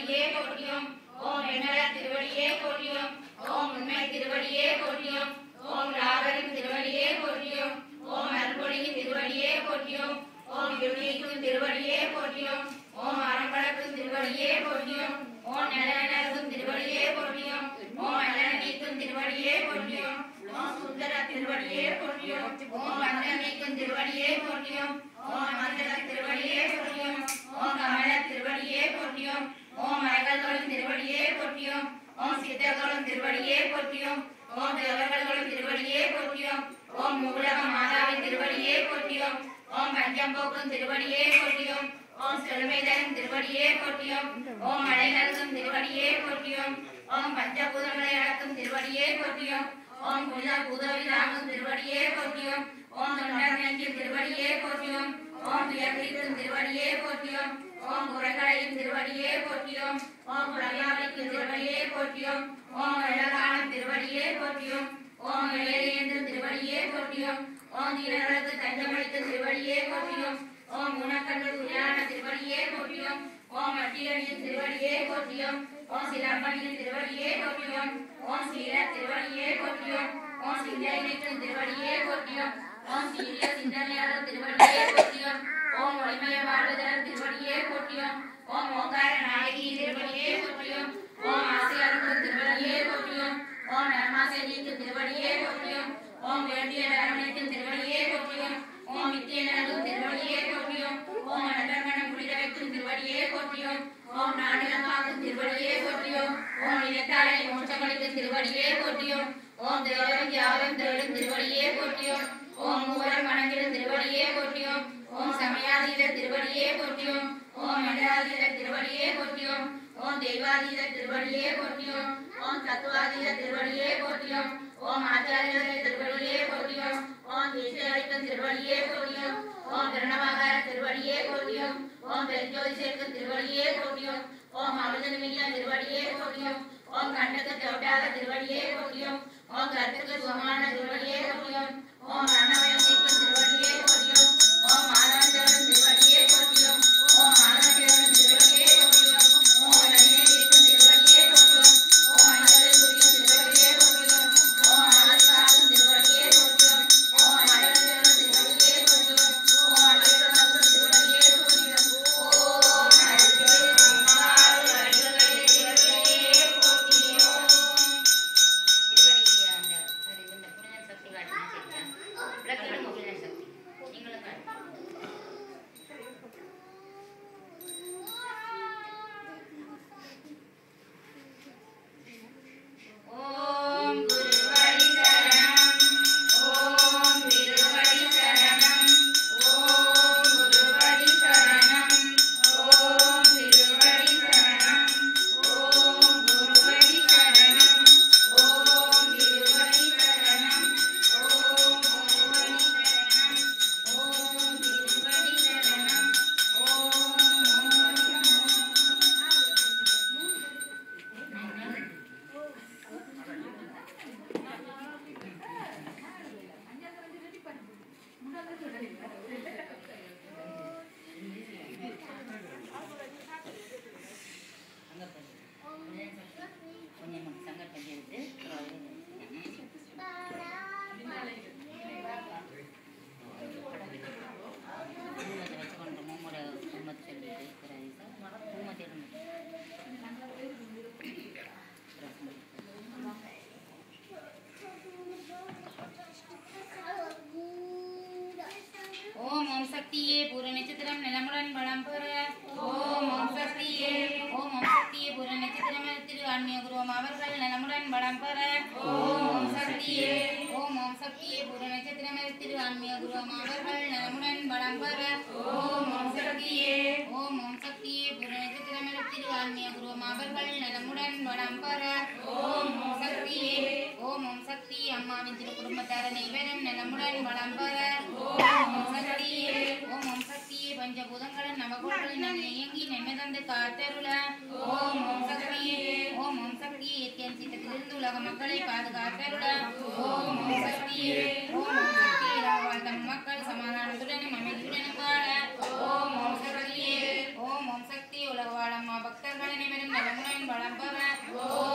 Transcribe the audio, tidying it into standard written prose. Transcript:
திருவடியே போற்றியும். ஓம் வெண்மல திருவடியே போற்றியும். ஓம் உண்மை திருவடியே போற்றியும். ஓம் ராவரின் திருவடியே போற்றியும். ஓம் அருள்மொழியின் திருவடியே போற்றியும். ஓம் இருநீக்கும் திருவடியே போற்றியும். ஓம் அறம்பளக்கும் திருவடியே போற்றியும். ஓம் நலனருக்கும் திருவடியே போற்றியும். ஓம் அலனீக்கும் திருவடியே போற்றியும். ஓம் சுந்தர திருவடியே போற்றியும். ஓம் மந்திரமீக்கும் திருவடியே போற்றியும். ஓம் மந்திர திருவடியே போற்றியும். ஓம் கமல திருவடியே போற்றியும். ஓம் மரகதோளும் திருவடியே போற்றியும். ஓம் சித்தர்களும் திருவடியே போற்றியும். ஓம் தேவர்களும் திருவடியே போற்றியும். ஓம் மூலக மாதாவின் திருவடியே போற்றியும். ஓம் பஞ்சம்போக்கும் திருவடியே போற்றியும். ஓம் செழுமைதரும் திருவடியே போற்றியும். ஓம் மலைநல்கும் திருவடியே போற்றியும். ஓம் பஞ்சபூதங்களை அடக்கும் திருவடியே போற்றியும். ஓம் புனித பூதவி தாங்கும் திருவடியே போற்றியும். ஓம் தொண்டர் நெஞ்சும் திருவடியே போற்றியும். ஓம் துயர்க்கும் திருவடியே போற்றியும். ஓம் குறைகளையும் திருவடியே போற்றியும். ஓம் குறையாளிக்கும் திருவடியே போற்றியும். ஓம் வெள்ளகாலம் திருவடியே போற்றியும். ஓம் வெளியேந்தும் திருவடியே போற்றியும். ஓம் தீரர்களுக்கு தஞ்சமளிக்கும் திருவடியே போற்றியும். ஓம் குணக்கண்டு துணியான திருவடியே போற்றியும். ஓம் அட்டியடியும் திருவடியே போற்றியும். ஓம் சிலம்பணியின் திருவடியே போற்றியும். ஓம் சீர திருவடியே போற்றியும். ஓம் சிந்தைக்கும் திருவடியே போற்றியும். ஓம் சீரிய சிந்தனையாளர் திருவடியே போற்றியும். ஓம் ஒளிமய வாழ்வுதல் திருவடியே போற்றியும். ஓம் ஓங்கார நாயகி திருவடியே போற்றியும். ஓம் ஆசையாளர் திருவடியே போற்றியும். ஓம் நர்மாசனிக்கும் திருவடியே போற்றியும். ஓம் வேண்டிய வரமணிக்கும் திருவடியே போற்றியும். ஓம் வித்தியனருக்கும் திருவடியே போற்றியும். ஓம் அனந்தமனம் புனித வைக்கும் திருவடியே போற்றியும். ஓம் நாடுகாக்கும் திருவடியே போற்றியும். ஓம் நினைத்தாலை மோட்சமளிக்கும் திருவடியே போற்றியும். ஓம் தேவரும் யாவரும் தேடும் திருவடியே போற்றியும். ஓம் மூவரும் வணங்கிடும் திருவடியே போற்றியும். ஓம் சமயாதீத திருவடியே போற்றியும். ஓம் மண்டலாதீத திருவடியே போற்றியும். ஓம் தெய்வாதீத திருவடியே போற்றியும். ஓம் தத்துவாதீத திருவடியே போற்றியும். ஓம் ஆச்சாரிய திருவடியே போற்றியும். ஓம் தேசியளிக்கும் திருவடியே போற்றியும். ஓம் கிரணமாகார திருவடியே போற்றியும். ஓம் பெருஞ்சோதி சேர்க்கும் திருவடியே போற்றியும். ஓம் அமிர்தமில்ல திருவடியே போற்றியும். ஓம் கண்ணுக்கு தோட்டாத திருவடியே போற்றியும். ஓம் கருத்துக்கு சுகமான திருவடியே போற்றியும். ஓம் அன்னமயம் நீக்கும் திருவடியே போற்றியும். ஓம் மாதவன் திருவடியே போற்றியும். ஓம் மாதவன் திருவடியே போற்றியும். ஓம் ரவினை நீக்கும் திருவடியே போற்றியும். ஓம் அஞ்சலை புரியும் திருவடியே போற்றியும். ஓம் ஆலசாகும் திருவடியே போற்றியும். ஓம் அழகன் திருவடியே போற்றியும். ஓம் அழகன் திருவடியே போற்றியும். ஓம் அழகே அம்மாள் அழகே திருவடியே போற்றியும். திருவடியே அந்த இந்த புனித சக்தி காட்டினா சரியா? விளக்கிடும் புனித சக்தி நீங்களும் காட்டு. ஓம் குருவடி சரணம். ஓம் திருவடி சரணம். ஓம் குருவடி சரணம். ஓம் திருவடி சரணம். ஓம் குருவடி சரணம். ஓம் திருவடி சரணம். ஓம் குருவடி சரணம். ஓம் திருவடி சரணம். கொஞ்சம் சங்கட் பண்ணி எடுத்து வச்சுக்கொண்டு மூமுறை குடும்பத்தை சொல்லிட்டு குடும்பத்தை ஓம் ஓம் சக்தியே பூர நட்சத்திரம் நிலமுடன் பலம் பெற. ஓம் ஓம் சக்தியே. ஓம் ஓம் சக்தியே பூர நட்சத்திரம் திரு ஆன்மீக குருவம் அவர்கள் நலமுடன் பலம் பெற. ஓம் ஓம் சக்தியே. ஓம் ஓம் சக்தியே பூர நட்சத்திரம் திரு ஆன்மீக குருவம் அவர்கள் நலமுடன் பலம் பெற. ஓம் ஓம் சக்தியே. ஓம் ஓம் சக்தியே பூர நட்சத்திரம் திரு ஆன்மீக குருவம் அவர்கள் நலமுடன் பலம் பெற. ஓம் ஓம் சக்தியே. ஓம் ஓம் சக்தி அம்மாவின் திரு குடும்பத்தார் அனைவரும் நலமுடன் பலம் பெற. ஓம் ஓம் சக்தியே. ஓம் ஓம் சக்தியே பஞ்சபூதங்களும் நவகோள்களின் இயங்கி நன்மை தந்து காத்தருள. ஓம் ஓம் சக்தியே. ஓம் ஓம் சக்தியே இயற்கையின் சித்தத்திலிருந்து உலக மக்களை பாதுகாத்தருள. ஓம் ஓம் சக்தியே. ஓம் ஓம் சக்தியே வாழ்ந்த மக்கள் சமாதானத்துடனும் அமைதியுடனும் வாழ. ஓம் ஓம் சக்தியே. ஓம் ஓம் சக்தி உலக வாழம்மா பக்தர்கள் அனைவரும் வளம்பெற ஓம்